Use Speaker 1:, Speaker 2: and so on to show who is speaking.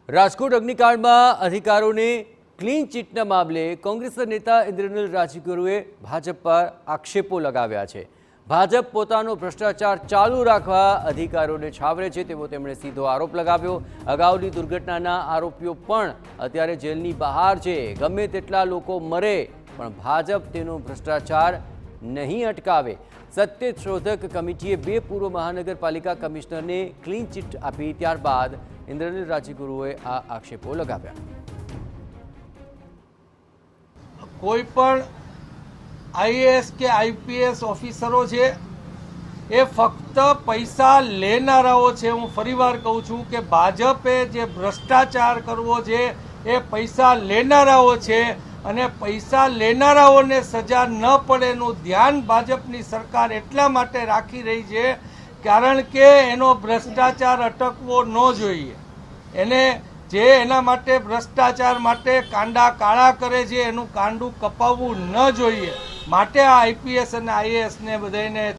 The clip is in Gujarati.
Speaker 1: રાજકોટ અગ્નિકાંડમાં અધિકારીઓને ક્લીન ચીટના મામલે કોંગ્રેસના નેતા ઇન્દ્રનીલ રાજગુરુએ ભાજપ પર આક્ષેપો લગાવ્યા છે। ભાજપ પોતાનો ભ્રષ્ટાચાર ચાલુ રાખવા અધિકારીઓને છાવરે છે તેવો તેમણે સીધો આરોપ લગાવ્યો। અગાઉની દુર્ઘટનાના આરોપીઓ પણ અત્યારે જેલની બહાર છે। ગમે તેટલા લોકો મરે પણ ભાજપ તેનો ભ્રષ્ટાચાર નહીં અટકાવે। સત્યશોધક કમિટીએ 2 પૂર્વ મહાનગરપાલિકા કમિશનરને ક્લીન ચીટ આપી ત્યારબાદ ઇન્દ્રનીલ રાજગુરુએ આ આક્ષેપો લગાવ્યા।
Speaker 2: કોઈ પણ આઈએએસ કે આઈપીએસ ઓફિસરો છે એ ફક્ત પૈસા લેનારાઓ છે। હું ફરીવાર કહું છું કે ભાજપે જે ભ્રષ્ટાચાર કરવો છે એ પૈસા લેનારાઓ છે અને પૈસા લેનારાઓને સજા ન પડે એનું ધ્યાન ભાજપની સરકાર એટલા માટે રાખી રહી છે કારણ કે એનો ભ્રષ્ટાચાર અટકવો ન જોઈએ। એને જે એના માટે ભ્રષ્ટાચાર માટે કાંડા કાળા કરે છે એનું કાંડું કપાવવું ન જોઈએ। માટે આ આઈપીએસ અને આઈએએસ ને બધાને